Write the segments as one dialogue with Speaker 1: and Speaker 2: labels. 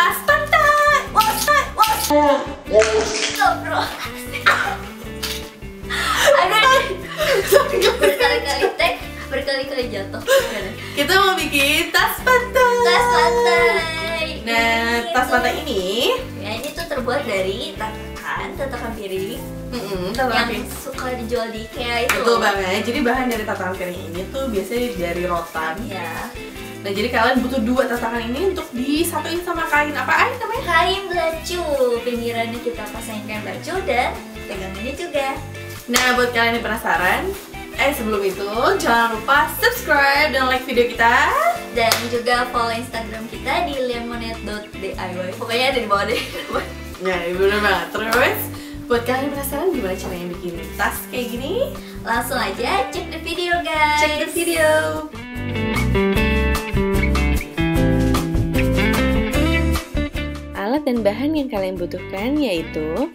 Speaker 1: tas pantai.
Speaker 2: Bro. Aduh, berkali-kali jatuh.
Speaker 1: Kita mau bikin tas pantai.
Speaker 2: Tas pantai.
Speaker 1: Nah, tas pantai ini
Speaker 2: ya, ini tuh terbuat dari tatakan piring
Speaker 1: tatakan
Speaker 2: yang suka dijual di IKEA itu.
Speaker 1: Betul banget. Jadi bahan dari tatakan piring ini tuh biasanya dari rotan.
Speaker 2: Ya.
Speaker 1: Nah, jadi kalian butuh 2 tatakan ini untuk disatuin sama kain apaan namanya?
Speaker 2: Kain belacu. Pinggirannya kita pasangin kain belacu dan pegangannya juga.
Speaker 1: Nah, buat kalian yang penasaran, sebelum itu jangan lupa subscribe dan like video kita.
Speaker 2: Dan juga follow Instagram kita di lemonade.diy. Pokoknya ada di bawah deh.
Speaker 1: Ya, bener banget. Terus, buat kalian yang penasaran gimana caranya bikin tas kayak gini?
Speaker 2: Langsung aja cek the video, guys.
Speaker 1: Check the video.
Speaker 3: Alat dan bahan yang kalian butuhkan yaitu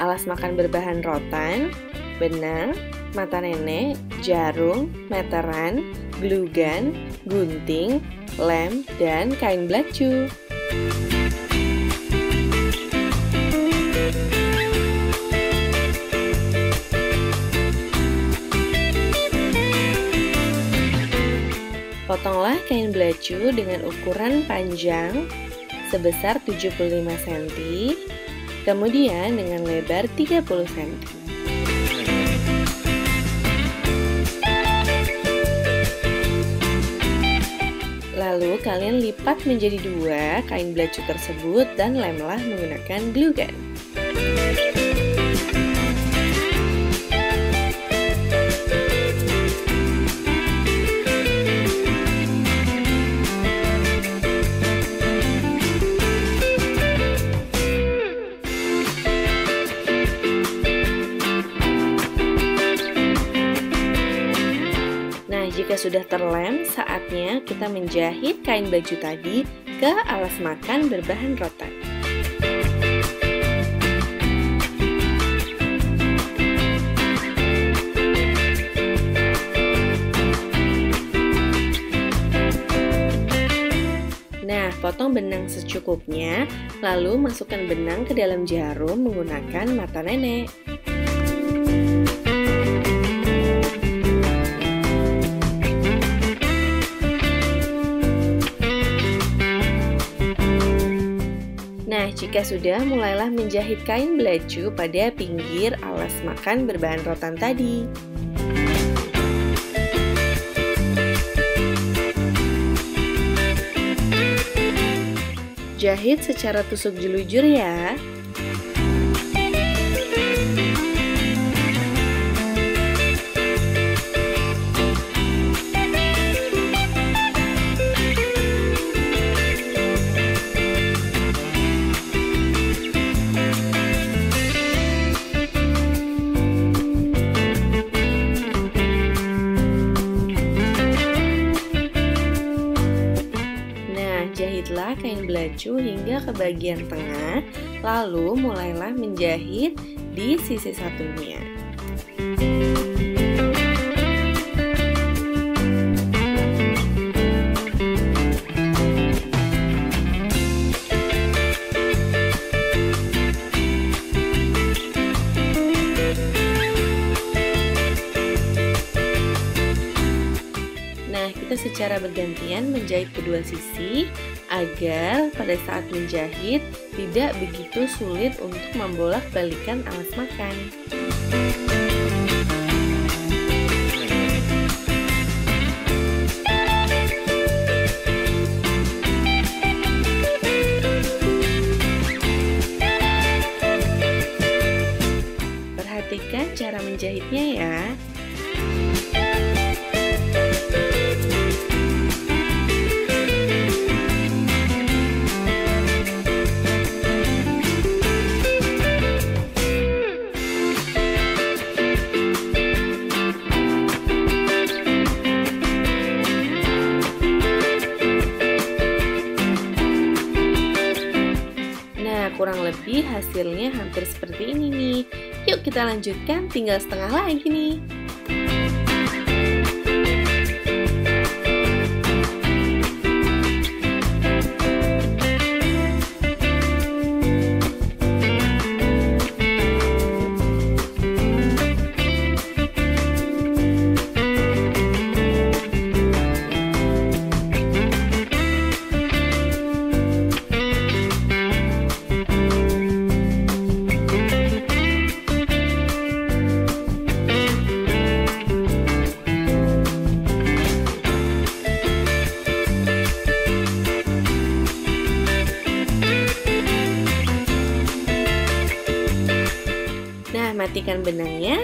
Speaker 3: alas makan berbahan rotan, benang, mata nenek, jarum, meteran, glue gun, gunting, lem, dan kain belacu. Potonglah kain belacu dengan ukuran panjang sebesar 75 cm, kemudian dengan lebar 30 cm. Lalu kalian lipat menjadi 2 kain belacu tersebut dan lemlah menggunakan glue gun. Jika sudah terlem, saatnya kita menjahit kain baju tadi ke alas makan berbahan rotan. Nah, potong benang secukupnya, lalu masukkan benang ke dalam jarum menggunakan mata nenek. Nah, jika sudah, mulailah menjahit kain belacu pada pinggir alas makan berbahan rotan tadi. Jahit secara tusuk jelujur ya. Jahitlah kain belacu hingga ke bagian tengah, lalu mulailah menjahit di sisi satunya. Kita secara bergantian menjahit kedua sisi agar pada saat menjahit tidak begitu sulit untuk membolak-balikan alas makan. Perhatikan cara menjahitnya ya. Kurang lebih hasilnya hampir seperti ini nih. Yuk kita lanjutkan, tinggal setengah lagi nih. Matikan benangnya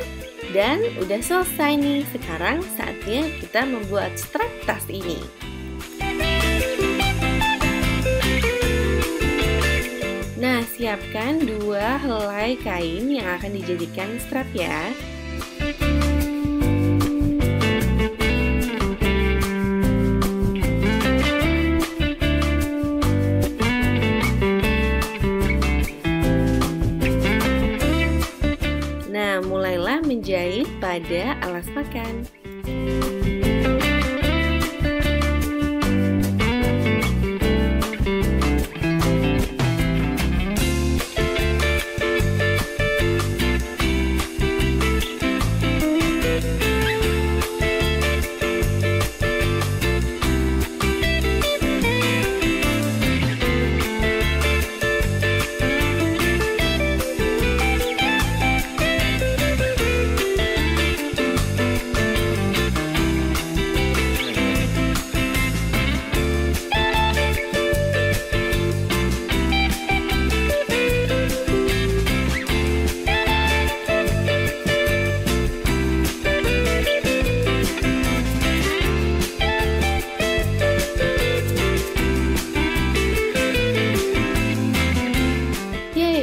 Speaker 3: dan udah selesai nih. Sekarang saatnya kita membuat strap tas ini. Nah, siapkan 2 helai kain yang akan dijadikan strap ya. Nah, mulailah menjahit pada alas makan.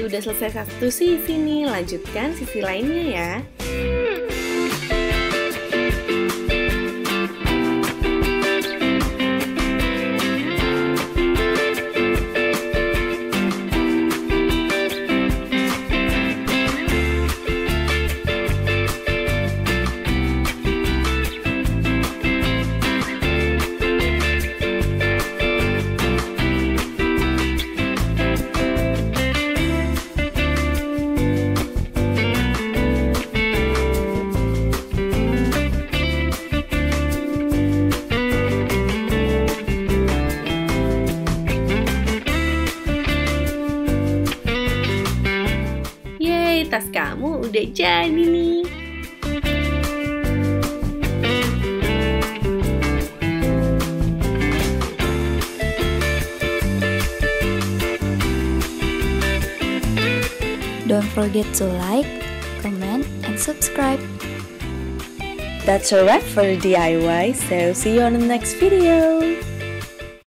Speaker 3: Udah selesai satu sisi nih, lanjutkan sisi lainnya ya. Tas kamu udah jadi nih.
Speaker 2: Don't forget to like, comment, and subscribe.
Speaker 3: That's a wrap for the DIY, so see you on the next video.